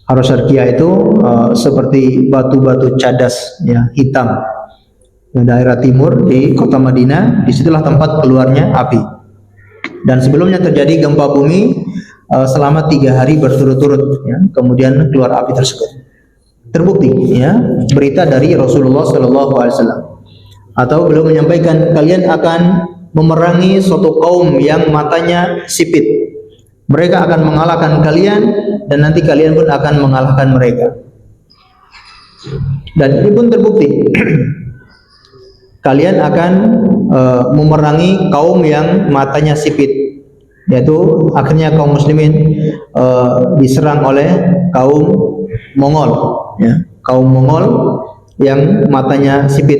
Harrah Syarqiyah itu seperti batu-batu cadas ya, hitam. Di daerah timur di kota Madinah, disitulah tempat keluarnya api. Dan sebelumnya terjadi gempa bumi selama 3 hari berturut-turut ya, kemudian keluar api tersebut. Terbukti ya, berita dari Rasulullah SAW. Atau beliau menyampaikan, kalian akan memerangi suatu kaum yang matanya sipit. Mereka akan mengalahkan kalian dan nanti kalian pun akan mengalahkan mereka. Dan ini pun terbukti. Kalian akan memerangi kaum yang matanya sipit, yaitu akhirnya kaum muslimin diserang oleh kaum Mongol ya, kaum Mongol yang matanya sipit.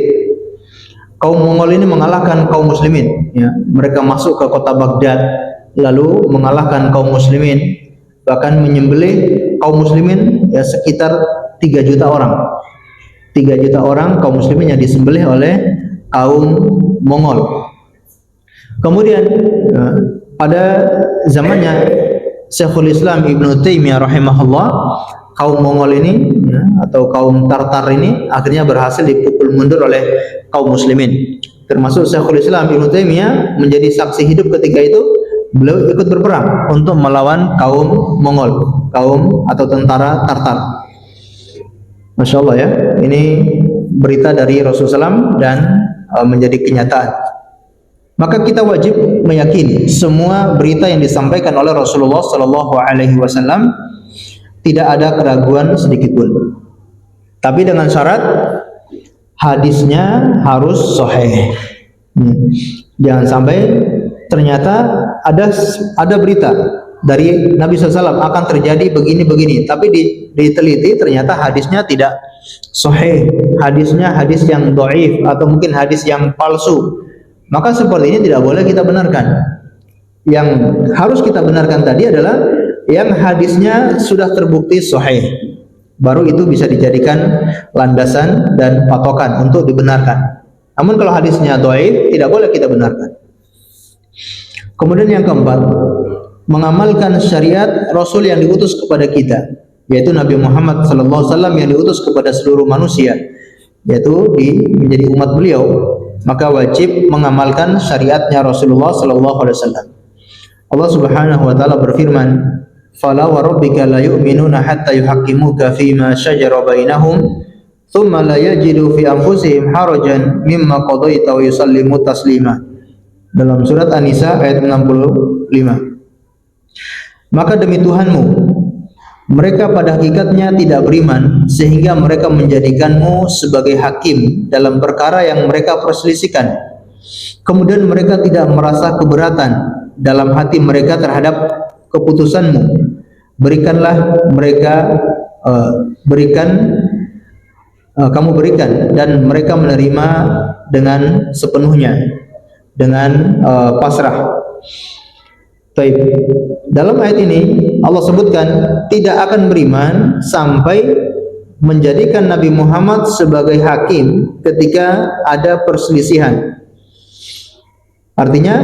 Kaum Mongol ini mengalahkan kaum muslimin ya. Mereka masuk ke kota Baghdad lalu mengalahkan kaum muslimin, bahkan menyembelih kaum muslimin ya sekitar 3 juta orang. 3 juta orang kaum muslimin yang disembelih oleh kaum Mongol. Kemudian pada zamannya Syekhul Islam Ibnu Taimiyah rahimahullah, kaum Mongol ini ya, atau kaum Tartar ini akhirnya berhasil dipukul mundur oleh kaum muslimin. Termasuk Syekhul Islam Ibnu Taimiyah menjadi saksi hidup ketika itu. Beliau ikut berperang untuk melawan kaum Mongol, kaum atau tentara Tartar. Masya Allah ya, ini berita dari Rasulullah SAW dan menjadi kenyataan. Maka kita wajib meyakini semua berita yang disampaikan oleh Rasulullah SAW, tidak ada keraguan sedikit pun. Tapi dengan syarat hadisnya harus sahih. Jangan sampai ternyata ada berita dari Nabi SAW akan terjadi begini-begini, tapi diteliti ternyata hadisnya tidak sahih, hadisnya hadis yang dhaif atau mungkin hadis yang palsu. Maka seperti ini tidak boleh kita benarkan. Yang harus kita benarkan tadi adalah yang hadisnya sudah terbukti sahih, baru itu bisa dijadikan landasan dan patokan untuk dibenarkan. Namun kalau hadisnya dhaif, tidak boleh kita benarkan. Kemudian yang keempat, mengamalkan syariat Rasul yang diutus kepada kita, yaitu Nabi Muhammad SAW yang diutus kepada seluruh manusia, yaitu menjadi umat beliau. Maka wajib mengamalkan syariatnya Rasulullah SAW. Allah Subhanahu wa taala berfirman, "Fala wa rabbika la yu'minuna hatta yuhaqqimuka fima shajara bainahum, thumma la yajidu fi anfusihim harajan mimma qadaita wa yusallimu taslima." Dalam surat An-Nisa ayat 65. Maka demi Tuhanmu, mereka pada hakikatnya tidak beriman sehingga mereka menjadikanmu sebagai hakim dalam perkara yang mereka perselisihkan. Kemudian mereka tidak merasa keberatan dalam hati mereka terhadap keputusanmu. Berikanlah mereka kamu berikan dan mereka menerima dengan sepenuhnya, dengan pasrah. Baik. Dalam ayat ini Allah sebutkan tidak akan beriman sampai menjadikan Nabi Muhammad sebagai hakim ketika ada perselisihan. Artinya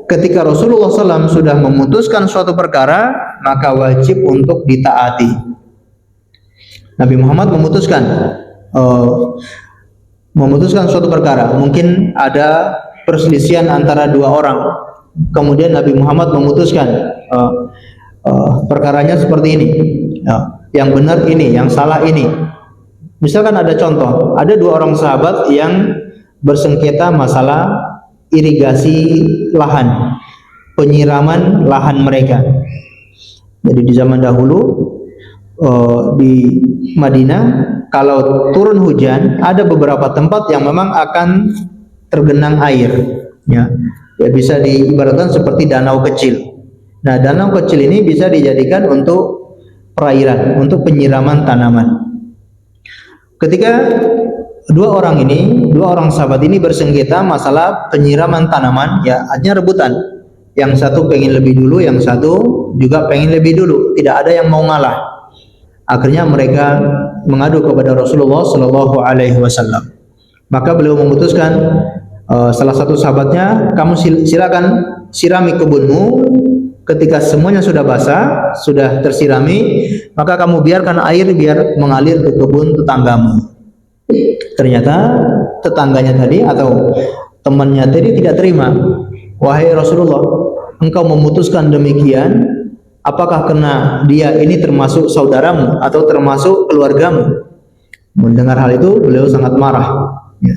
ketika Rasulullah SAW sudah memutuskan suatu perkara, maka wajib untuk ditaati. Nabi Muhammad memutuskan suatu perkara, mungkin ada perselisihan antara 2 orang. Kemudian Nabi Muhammad memutuskan perkaranya seperti ini, yang benar ini, yang salah ini. Misalkan ada contoh, ada 2 orang sahabat yang bersengketa masalah irigasi lahan, penyiraman lahan mereka. Jadi di zaman dahulu di Madinah kalau turun hujan ada beberapa tempat yang memang akan tergenang air, ya. Ya bisa diibaratkan seperti danau kecil. Nah, danau kecil ini bisa dijadikan untuk perairan, untuk penyiraman tanaman. Ketika dua orang sahabat ini bersengketa masalah penyiraman tanaman, ya artinya rebutan. Yang satu pengen lebih dulu, yang satu juga pengen lebih dulu. Tidak ada yang mau ngalah. Akhirnya mereka mengadu kepada Rasulullah Shallallahu Alaihi Wasallam. Maka beliau memutuskan, salah satu sahabatnya, kamu silakan sirami kebunmu. Ketika semuanya sudah basah, sudah tersirami, maka kamu biarkan air biar mengalir ke kebun tetanggamu. Ternyata tetangganya tadi atau temannya tadi tidak terima. Wahai Rasulullah, engkau memutuskan demikian, apakah karena dia ini termasuk saudaramu atau termasuk keluargamu? Mendengar hal itu beliau sangat marah, ya.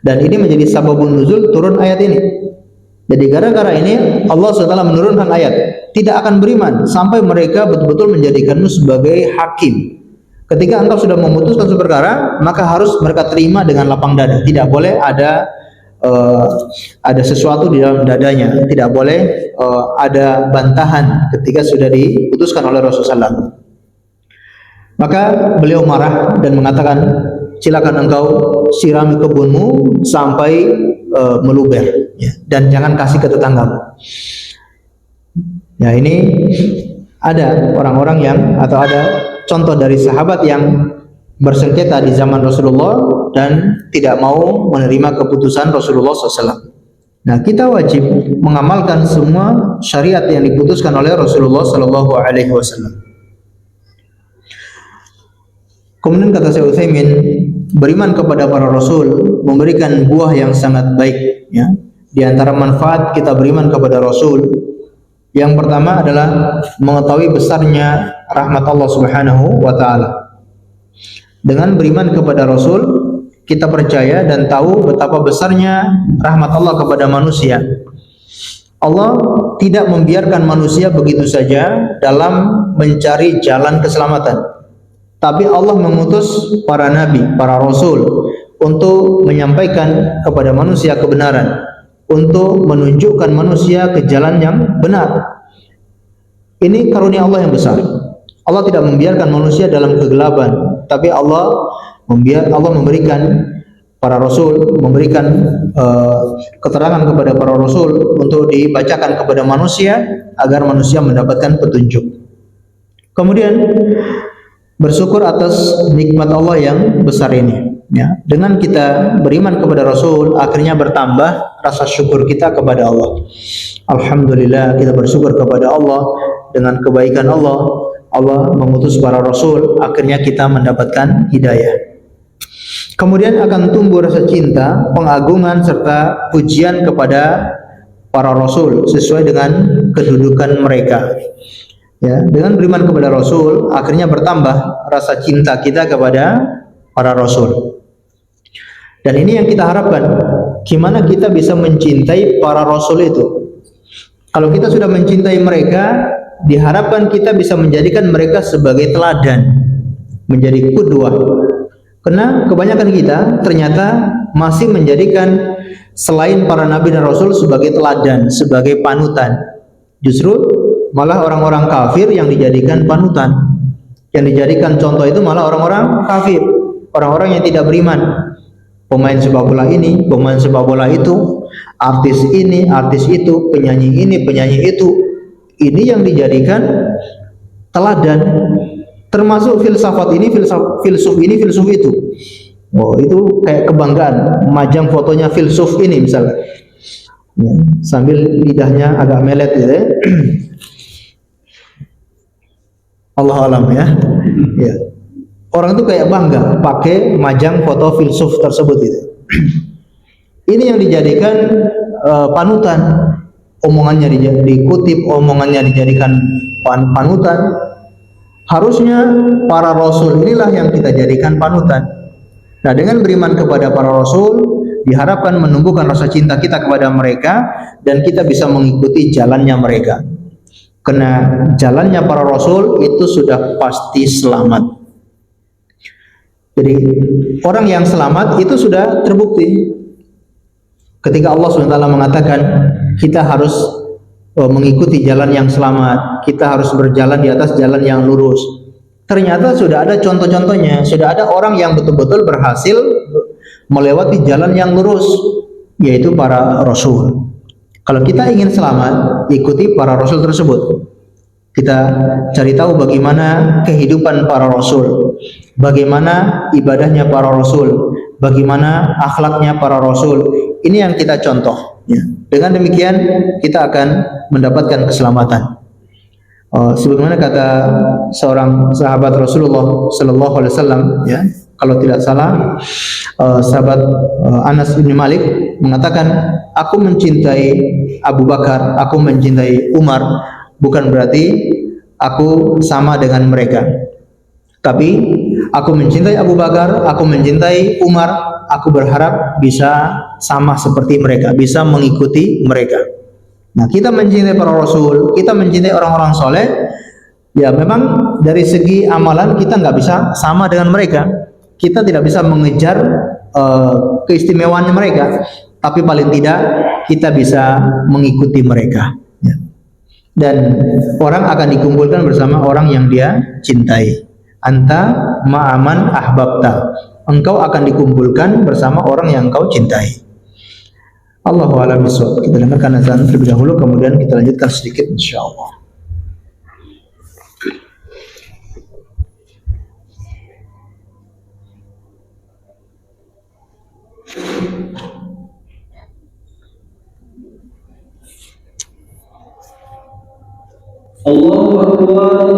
Dan ini menjadi sababun nuzul turun ayat ini. Jadi gara-gara ini Allah SWT menurunkan ayat, tidak akan beriman sampai mereka betul-betul menjadikanmu sebagai hakim. Ketika engkau sudah memutuskan suatu perkara, maka harus mereka terima dengan lapang dada. Tidak boleh ada sesuatu di dalam dadanya. Tidak boleh ada bantahan ketika sudah diputuskan oleh Rasulullah SAW. Maka beliau marah dan mengatakan, silakan engkau sirami kebunmu sampai meluber, ya, dan jangan kasih ke tetanggamu. Ya, ini ada orang-orang yang atau ada contoh dari sahabat yang bersengketa di zaman Rasulullah dan tidak mau menerima keputusan Rasulullah SAW. Nah, kita wajib mengamalkan semua syariat yang diputuskan oleh Rasulullah SAW. Kemudian kata Syekh Utsaimin, beriman kepada para rasul memberikan buah yang sangat baik, ya. Di antara manfaat kita beriman kepada rasul, yang pertama adalah mengetahui besarnya rahmat Allah Subhanahu wa taala. Dengan beriman kepada rasul, kita percaya dan tahu betapa besarnya rahmat Allah kepada manusia. Allah tidak membiarkan manusia begitu saja dalam mencari jalan keselamatan. Tapi Allah mengutus para nabi, para rasul untuk menyampaikan kepada manusia kebenaran, untuk menunjukkan manusia ke jalan yang benar. Ini karunia Allah yang besar. Allah tidak membiarkan manusia dalam kegelapan, tapi Allah memberikan para rasul, memberikan keterangan kepada para rasul untuk dibacakan kepada manusia agar manusia mendapatkan petunjuk. Kemudian bersyukur atas nikmat Allah yang besar ini, ya. Dengan kita beriman kepada Rasul, akhirnya bertambah rasa syukur kita kepada Allah. Alhamdulillah, kita bersyukur kepada Allah dengan kebaikan Allah. Allah mengutus para Rasul, akhirnya kita mendapatkan hidayah. Kemudian akan tumbuh rasa cinta, pengagungan serta pujian kepada para Rasul sesuai dengan kedudukan mereka. Ya, dengan beriman kepada Rasul, akhirnya bertambah rasa cinta kita kepada para Rasul. Dan ini yang kita harapkan. Gimana kita bisa mencintai para Rasul itu? Kalau kita sudah mencintai mereka, diharapkan kita bisa menjadikan mereka sebagai teladan, menjadi qudwah. Karena kebanyakan kita ternyata masih menjadikan selain para nabi dan rasul sebagai teladan, sebagai panutan. Justru malah orang-orang kafir yang dijadikan panutan, yang dijadikan contoh itu malah orang-orang kafir, orang-orang yang tidak beriman. Pemain sepak bola ini, pemain sepak bola itu, artis ini, artis itu, penyanyi ini, penyanyi itu, ini yang dijadikan teladan. Termasuk filsafat ini, filsuf ini, filsuf itu. Oh, itu kayak kebanggaan, majang fotonya filsuf ini misalnya, ya, sambil lidahnya agak melet gitu ya. Allah alam ya. Ya. Orang itu kayak bangga pakai majang foto filsuf tersebut gitu. Ini yang dijadikan panutan. Omongannya dikutip, omongannya dijadikan panutan. Harusnya para rasul inilah yang kita jadikan panutan. Nah, dengan beriman kepada para rasul diharapkan menumbuhkan rasa cinta kita kepada mereka dan kita bisa mengikuti jalannya mereka. kena jalannya para rasul itu sudah pasti selamat. Jadi orang yang selamat itu sudah terbukti. Ketika Allah SWT mengatakan kita harus mengikuti jalan yang selamat, kita harus berjalan di atas jalan yang lurus. Ternyata sudah ada contoh-contohnya, sudah ada orang yang betul-betul berhasil melewati jalan yang lurus, yaitu para rasul. Kalau kita ingin selamat, ikuti para rasul tersebut. Kita cari tahu bagaimana kehidupan para rasul, bagaimana ibadahnya para rasul, bagaimana akhlaknya para rasul. Ini yang kita contoh. Ya. Dengan demikian kita akan mendapatkan keselamatan. Sebagaimana kata seorang sahabat Rasulullah Sallallahu Alaihi Wasallam, ya, kalau tidak salah, sahabat Anas bin Malik mengatakan, aku mencintai Abu Bakar, aku mencintai Umar, bukan berarti aku sama dengan mereka. Tapi aku mencintai Abu Bakar, aku mencintai Umar, aku berharap bisa sama seperti mereka, bisa mengikuti mereka. Nah, kita mencintai para rasul, kita mencintai orang-orang soleh, ya memang dari segi amalan kita nggak bisa sama dengan mereka. Kita tidak bisa mengejar keistimewaan mereka, tapi paling tidak kita bisa mengikuti mereka. Ya. Dan orang akan dikumpulkan bersama orang yang dia cintai. Anta ma'aman ahbabta. Engkau akan dikumpulkan bersama orang yang engkau cintai. Allahu a'lam bishawab. Kita dengarkan azan terlebih dahulu, kemudian kita lanjutkan sedikit insyaallah. Allahu Akbar,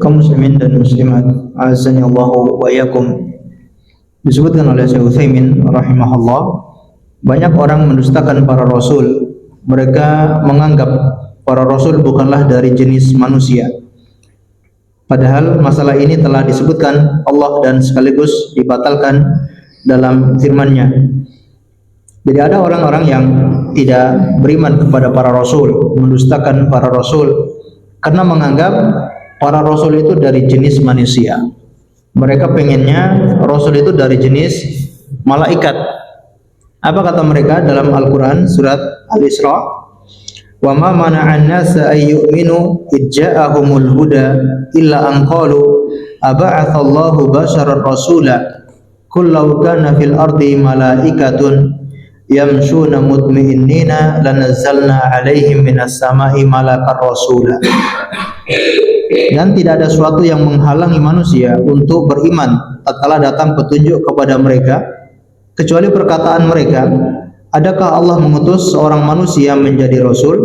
kaum muslimin dan muslimat, azani Allahu wa iyyakum. Disebutkan oleh Syekh Utsaimin rahimahullah, banyak orang mendustakan para rasul. Mereka menganggap para rasul bukanlah dari jenis manusia. Padahal masalah ini telah disebutkan Allah dan sekaligus dibatalkan dalam firman-Nya. Jadi ada orang-orang yang tidak beriman kepada para rasul, mendustakan para rasul karena menganggap para rasul itu dari jenis manusia. Mereka pengennya rasul itu dari jenis malaikat. Apa kata mereka dalam Al-Quran surat Al-Isra? Wa ma mana'an nasa ay yu'minu idja'ahumul huda illa an qalu aba'athallahu basharar rasula qul law kana fil ardi malaikatun yamshuna mutma'innina lanazzalna 'alaihim minas sama'i malakar rasula. Dan tidak ada sesuatu yang menghalangi manusia untuk beriman tatkala datang petunjuk kepada mereka kecuali perkataan mereka, adakah Allah mengutus seorang manusia menjadi rasul?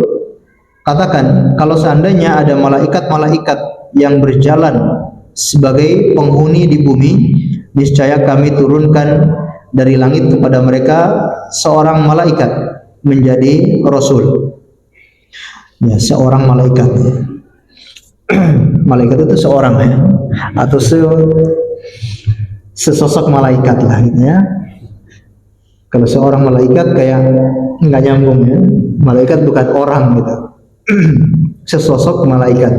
Katakan, kalau seandainya ada malaikat-malaikat yang berjalan sebagai penghuni di bumi, niscaya kami turunkan dari langit kepada mereka seorang malaikat menjadi rasul. Ya, seorang malaikat. Malaikat itu seorang ya, atau sesosok malaikat lah gitu ya. Kalau seorang malaikat kayak nggak nyambung ya. Malaikat bukan orang gitu. Sesosok malaikat.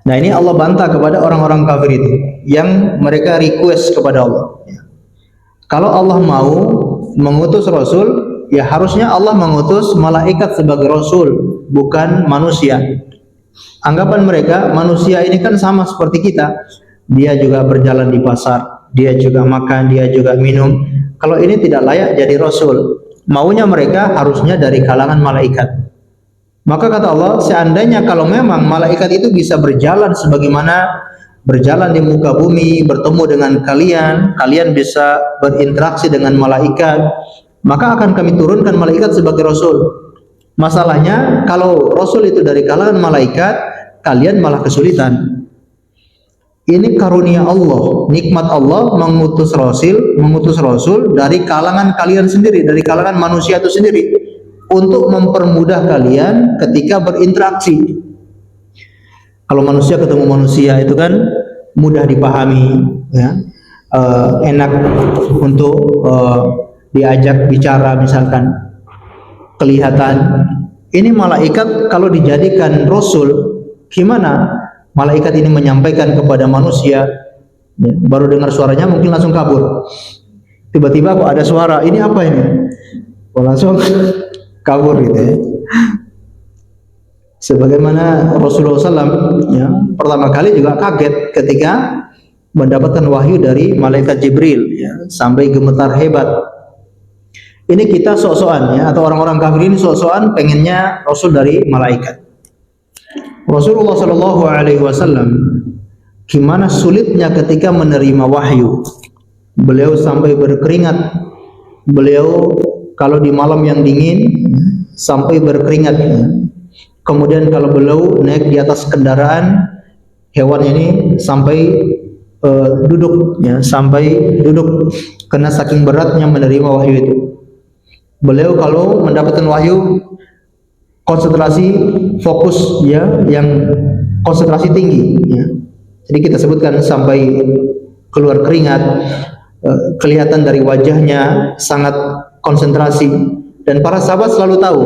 Nah ini Allah bantah kepada orang-orang kafir itu yang mereka request kepada Allah. Kalau Allah mau mengutus rasul, ya harusnya Allah mengutus malaikat sebagai rasul, bukan manusia. Anggapan mereka manusia ini kan sama seperti kita. Dia juga berjalan di pasar, dia juga makan, dia juga minum. Kalau ini tidak layak jadi rasul. Maunya mereka harusnya dari kalangan malaikat. Maka kata Allah, seandainya kalau memang malaikat itu bisa berjalan sebagaimana berjalan di muka bumi, bertemu dengan kalian, kalian bisa berinteraksi dengan malaikat, maka akan kami turunkan malaikat sebagai rasul. Masalahnya kalau rasul itu dari kalangan malaikat, kalian malah kesulitan. Ini karunia Allah, nikmat Allah mengutus rasul dari kalangan kalian sendiri, dari kalangan manusia itu sendiri, untuk mempermudah kalian ketika berinteraksi. Kalau manusia ketemu manusia itu kan mudah dipahami, ya, enak untuk diajak bicara misalkan, kelihatan. Ini malaikat kalau dijadikan rasul, gimana? Malaikat ini menyampaikan kepada manusia, ya, baru dengar suaranya mungkin langsung kabur. Tiba-tiba kok ada suara, ini apa ini? Oh, langsung kabur gitu ya. Sebagaimana Rasulullah SAW ya, pertama kali juga kaget ketika mendapatkan wahyu dari malaikat Jibril ya, sampai gemetar hebat. Ini kita sok-sokan ya, atau orang-orang kafir ini sok-sokan pengennya rasul dari malaikat. Rasulullah SAW gimana sulitnya ketika menerima wahyu. Beliau sampai berkeringat. Beliau kalau di malam yang dingin sampai berkeringat. Kemudian kalau beliau naik di atas kendaraan hewan ini sampai duduk ya, sampai duduk karena saking beratnya menerima wahyu itu. Beliau kalau mendapatkan wahyu konsentrasi fokus ya, yang konsentrasi tinggi ya. Jadi kita sebutkan sampai keluar keringat, kelihatan dari wajahnya sangat konsentrasi, dan para sahabat selalu tahu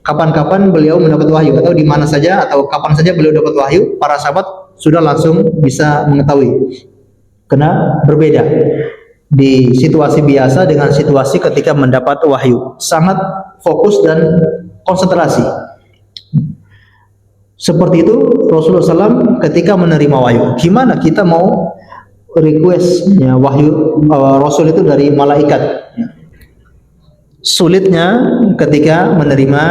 kapan-kapan beliau mendapat wahyu, atau di mana saja atau kapan saja beliau dapat wahyu, para sahabat sudah langsung bisa mengetahui. Karena berbeda di situasi biasa dengan situasi ketika mendapat wahyu, sangat fokus dan konsentrasi. Seperti itu Rasulullah SAW ketika menerima wahyu. Gimana kita mau request ya, wahyu Rasul itu dari malaikat ya. Sulitnya ketika menerima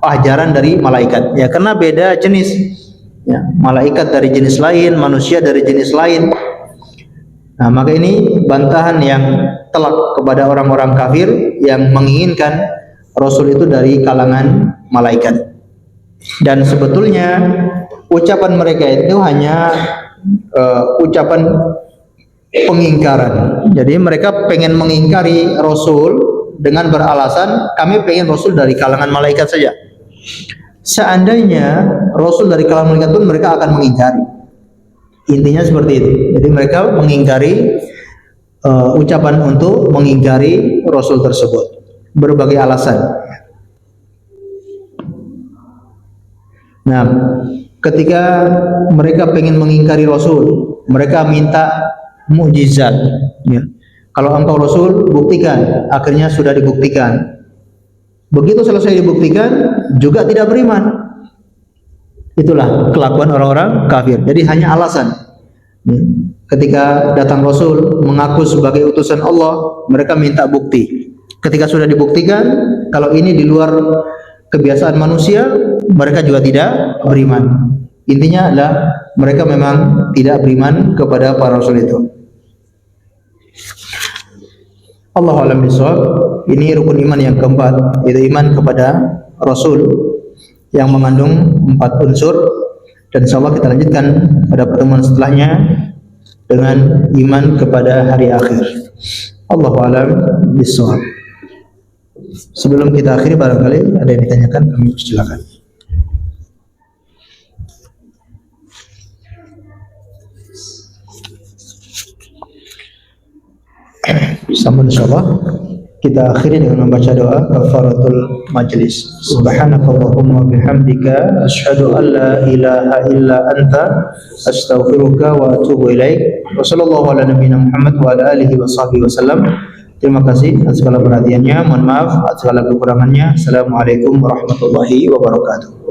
ajaran dari malaikat ya, karena beda jenis ya, malaikat dari jenis lain, manusia dari jenis lain. Nah maka ini bantahan yang telak kepada orang-orang kafir yang menginginkan Rasul itu dari kalangan malaikat. Dan sebetulnya ucapan mereka itu hanya ucapan pengingkaran. Jadi mereka pengen mengingkari Rasul dengan beralasan kami pengen Rasul dari kalangan malaikat saja. Seandainya Rasul dari kalangan malaikat pun mereka akan mengingkari. Intinya seperti itu. Jadi mereka mengingkari ucapan untuk mengingkari Rasul tersebut. Berbagai alasan. Nah, ketika mereka pengen mengingkari Rasul, mereka minta mukjizat. Ya. Kalau engkau Rasul, buktikan. Akhirnya sudah dibuktikan. Begitu selesai dibuktikan, juga tidak beriman. Itulah kelakuan orang-orang kafir. Jadi hanya alasan. Ketika datang Rasul mengaku sebagai utusan Allah, mereka minta bukti. Ketika sudah dibuktikan, kalau ini di luar kebiasaan manusia, mereka juga tidak beriman. Intinya adalah mereka memang tidak beriman kepada para Rasul itu. Allahu a'lam bishawab. Ini rukun iman yang keempat, yaitu iman kepada Rasul yang mengandung 4 unsur, dan insyaallah kita lanjutkan pada pertemuan setelahnya dengan iman kepada hari akhir. Allahu a'lam bishawab. Sebelum kita akhiri, barangkali ada yang ditanyakan, kami silakan. Sama insyaallah kita akhiri dengan membaca doa kafaratul majlis. Subhanakallahumma bihamdika asyhadu an la ilaha illa anta astaghfiruka wa atubu ilaik. Wa sallallahu ala nabiyyina Muhammad wa ala alihi wa sahbihi wasallam. Terima kasih atas segala perhatiannya. Mohon maaf atas segala kekurangannya. Assalamualaikum warahmatullahi wabarakatuh.